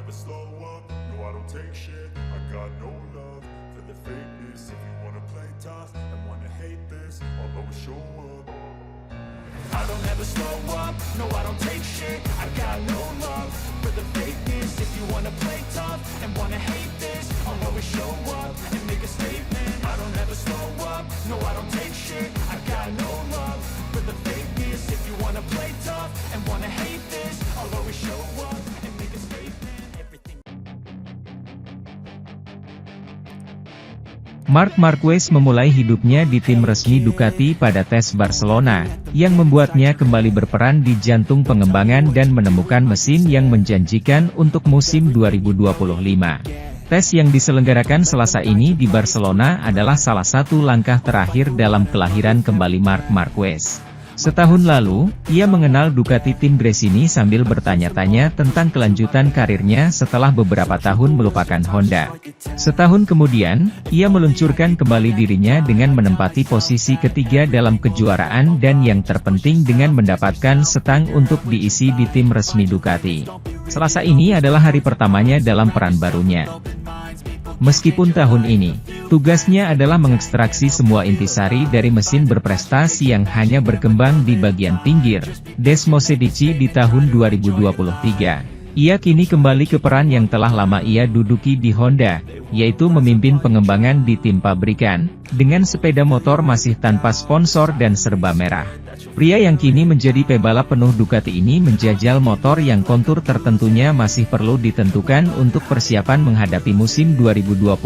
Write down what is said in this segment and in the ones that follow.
never slow up, no I don't take shit. I got no love for the fakeness. If you wanna play tough and wanna hate this, I'll always show up. I don't ever slow up, no I don't take shit. I got no love for the fakeness. If you wanna play tough and wanna hate this, I'll always show up and make a statement. I don't ever slow up, no I don't take shit. I got no love for the fakeness. If you wanna play tough and wanna hate this, I'll always show up and make a statement. Everything. Marc Marquez memulai hidupnya di tim resmi Ducati pada tes Barcelona, yang membuatnya kembali berperan di jantung pengembangan dan menemukan mesin yang menjanjikan untuk musim 2025. Tes yang diselenggarakan Selasa ini di Barcelona adalah salah satu langkah terakhir dalam kelahiran kembali Marc Marquez. Setahun lalu, ia mengenal Ducati tim Gresini sambil bertanya-tanya tentang kelanjutan karirnya setelah beberapa tahun melupakan Honda. Setahun kemudian, ia meluncurkan kembali dirinya dengan menempati posisi ketiga dalam kejuaraan dan yang terpenting dengan mendapatkan setang untuk diisi di tim resmi Ducati. Selasa ini adalah hari pertamanya dalam peran barunya. Meskipun tahun ini, tugasnya adalah mengekstraksi semua intisari dari mesin berprestasi yang hanya berkembang di bagian pinggir, Desmosedici di tahun 2023. Ia kini kembali ke peran yang telah lama ia duduki di Honda, yaitu memimpin pengembangan di tim pabrikan, dengan sepeda motor masih tanpa sponsor dan serba merah. Pria yang kini menjadi pebalap penuh Ducati ini menjajal motor yang kontur tertentunya masih perlu ditentukan untuk persiapan menghadapi musim 2025,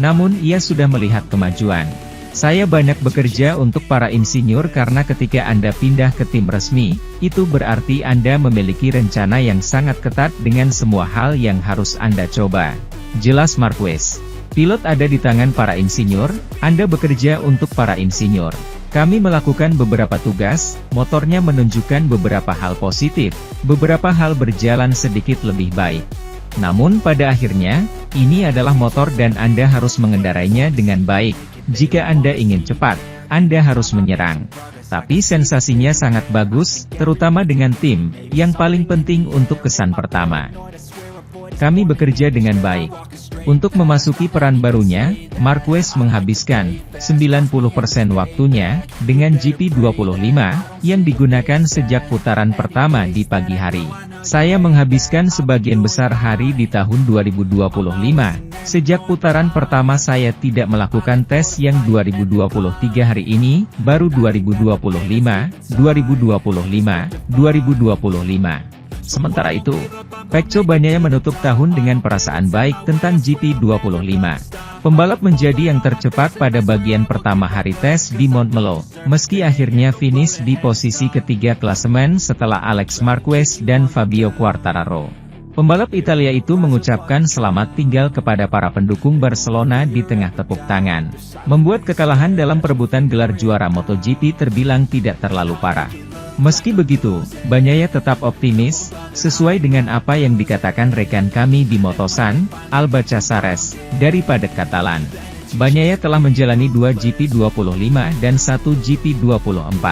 namun ia sudah melihat kemajuan. Saya banyak bekerja untuk para insinyur karena ketika Anda pindah ke tim resmi, itu berarti Anda memiliki rencana yang sangat ketat dengan semua hal yang harus Anda coba. Jelas Marquez. Pilot ada di tangan para insinyur, Anda bekerja untuk para insinyur. Kami melakukan beberapa tugas, motornya menunjukkan beberapa hal positif, beberapa hal berjalan sedikit lebih baik. Namun pada akhirnya, ini adalah motor dan Anda harus mengendarainya dengan baik. Jika Anda ingin cepat, Anda harus menyerang. Tapi sensasinya sangat bagus, terutama dengan tim, yang paling penting untuk kesan pertama. Kami bekerja dengan baik. Untuk memasuki peran barunya, Marquez menghabiskan 90% waktunya dengan GP25 yang digunakan sejak putaran pertama di pagi hari. Saya menghabiskan sebagian besar hari di tahun 2025. Sejak putaran pertama saya tidak melakukan tes yang 2023 hari ini, baru 2025, 2025, 2025. Sementara itu, Pecco Bagnaia menutup tahun dengan perasaan baik tentang GP25. Pembalap menjadi yang tercepat pada bagian pertama hari tes di Montmeló, meski akhirnya finish di posisi ketiga klasemen setelah Alex Marquez dan Fabio Quartararo. Pembalap Italia itu mengucapkan selamat tinggal kepada para pendukung Barcelona di tengah tepuk tangan, membuat kekalahan dalam perebutan gelar juara MotoGP terbilang tidak terlalu parah. Meski begitu, Bagnaia tetap optimis, sesuai dengan apa yang dikatakan rekan kami di Motosan, Alba Casares, dari Paddock Catalan. Bagnaia telah menjalani 2 GP25 dan 1 GP24.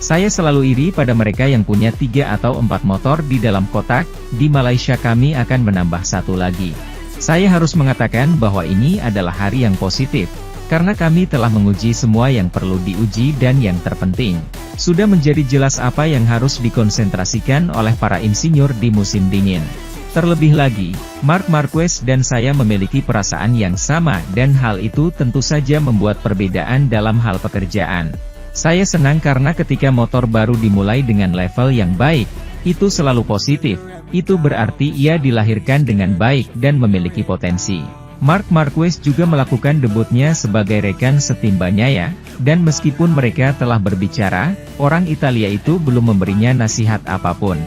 Saya selalu iri pada mereka yang punya 3 atau 4 motor di dalam kotak, di Malaysia kami akan menambah 1 lagi. Saya harus mengatakan bahwa ini adalah hari yang positif, karena kami telah menguji semua yang perlu diuji dan yang terpenting, sudah menjadi jelas apa yang harus dikonsentrasikan oleh para insinyur di musim dingin. Terlebih lagi, Marc Marquez dan saya memiliki perasaan yang sama dan hal itu tentu saja membuat perbedaan dalam hal pekerjaan. Saya senang karena ketika motor baru dimulai dengan level yang baik, itu selalu positif, itu berarti ia dilahirkan dengan baik dan memiliki potensi. Marc Marquez juga melakukan debutnya sebagai rekan setim Bagnaia, dan meskipun mereka telah berbicara, orang Italia itu belum memberinya nasihat apapun.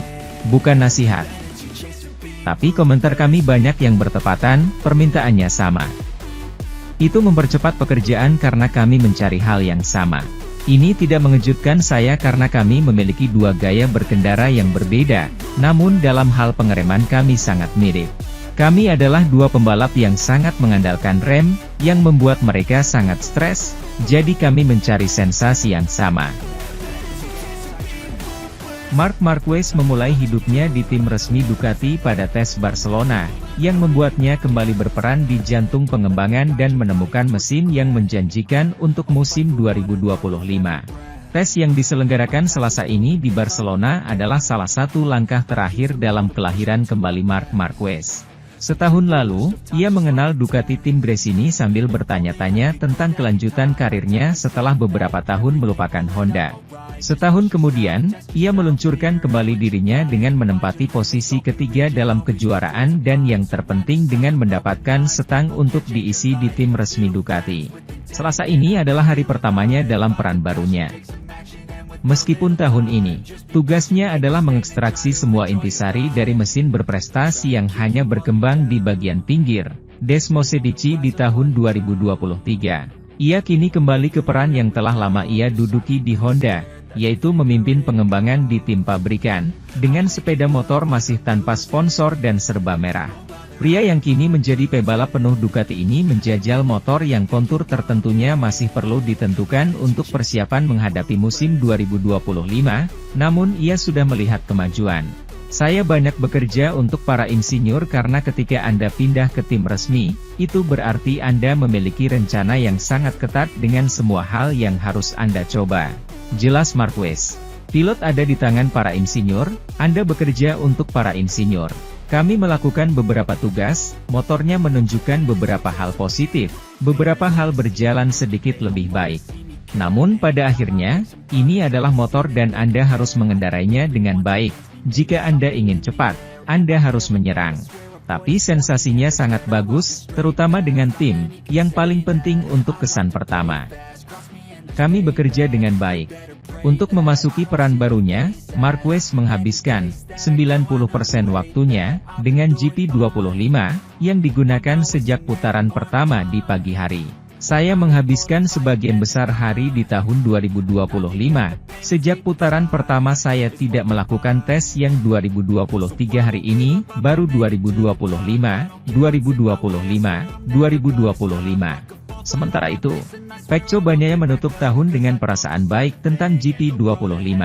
Bukan nasihat. Tapi komentar kami banyak yang bertepatan, permintaannya sama. Itu mempercepat pekerjaan karena kami mencari hal yang sama. Ini tidak mengejutkan saya karena kami memiliki 2 gaya berkendara yang berbeda, namun dalam hal pengereman kami sangat mirip. Kami adalah 2 pembalap yang sangat mengandalkan rem, yang membuat mereka sangat stres, jadi kami mencari sensasi yang sama. Marc Marquez memulai hidupnya di tim resmi Ducati pada tes Barcelona, yang membuatnya kembali berperan di jantung pengembangan dan menemukan mesin yang menjanjikan untuk musim 2025. Tes yang diselenggarakan Selasa ini di Barcelona adalah salah satu langkah terakhir dalam kelahiran kembali Marc Marquez. Setahun lalu, ia mengenal Ducati tim Gresini sambil bertanya-tanya tentang kelanjutan karirnya setelah beberapa tahun melupakan Honda. Setahun kemudian, ia meluncurkan kembali dirinya dengan menempati posisi ketiga dalam kejuaraan dan yang terpenting dengan mendapatkan setang untuk diisi di tim resmi Ducati. Selasa ini adalah hari pertamanya dalam peran barunya. Meskipun tahun ini, tugasnya adalah mengekstraksi semua intisari dari mesin berprestasi yang hanya berkembang di bagian pinggir, Desmosedici di tahun 2023. Ia kini kembali ke peran yang telah lama ia duduki di Honda, yaitu memimpin pengembangan di tim pabrikan, dengan sepeda motor masih tanpa sponsor dan serba merah. Pria yang kini menjadi pebalap penuh Ducati ini menjajal motor yang kontur tertentunya masih perlu ditentukan untuk persiapan menghadapi musim 2025, namun ia sudah melihat kemajuan. Saya banyak bekerja untuk para insinyur karena ketika Anda pindah ke tim resmi, itu berarti Anda memiliki rencana yang sangat ketat dengan semua hal yang harus Anda coba. Jelas Marquez. Pilot ada di tangan para insinyur, Anda bekerja untuk para insinyur. Kami melakukan beberapa tugas, motornya menunjukkan beberapa hal positif, beberapa hal berjalan sedikit lebih baik. Namun pada akhirnya, ini adalah motor dan Anda harus mengendarainya dengan baik. Jika Anda ingin cepat, Anda harus menyerang. Tapi sensasinya sangat bagus, terutama dengan tim, yang paling penting untuk kesan pertama. Kami bekerja dengan baik. Untuk memasuki peran barunya, Marquez menghabiskan 90% waktunya dengan GP25 yang digunakan sejak putaran pertama di pagi hari. Saya menghabiskan sebagian besar hari di tahun 2025. Sejak putaran pertama saya tidak melakukan tes yang 2023 hari ini, baru 2025, 2025, 2025. Sementara itu, Pecco Bagnaia menutup tahun dengan perasaan baik tentang GP25.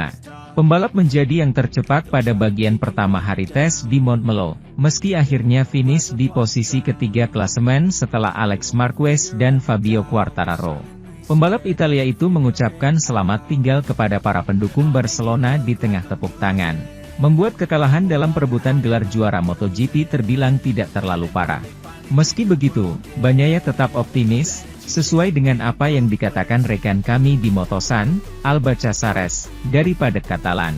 Pembalap menjadi yang tercepat pada bagian pertama hari tes di Montmeló, meski akhirnya finish di posisi ketiga klasemen setelah Alex Marquez dan Fabio Quartararo. Pembalap Italia itu mengucapkan selamat tinggal kepada para pendukung Barcelona di tengah tepuk tangan. Membuat kekalahan dalam perebutan gelar juara MotoGP terbilang tidak terlalu parah. Meski begitu, Bagnaia tetap optimis, sesuai dengan apa yang dikatakan rekan kami di Motosan, Alba Casares, daripada Katalan.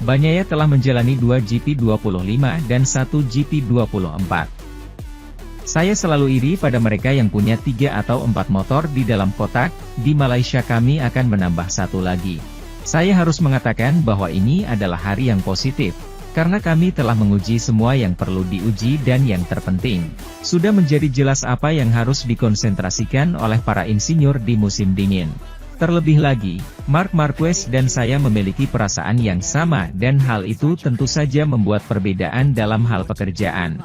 Bagnaia telah menjalani 2 GP25 dan 1 GP24. Saya selalu iri pada mereka yang punya 3 atau 4 motor di dalam kotak, di Malaysia kami akan menambah 1 lagi. Saya harus mengatakan bahwa ini adalah hari yang positif. Karena kami telah menguji semua yang perlu diuji dan yang terpenting, sudah menjadi jelas apa yang harus dikonsentrasikan oleh para insinyur di musim dingin. Terlebih lagi, Marc Marquez dan saya memiliki perasaan yang sama dan hal itu tentu saja membuat perbedaan dalam hal pekerjaan.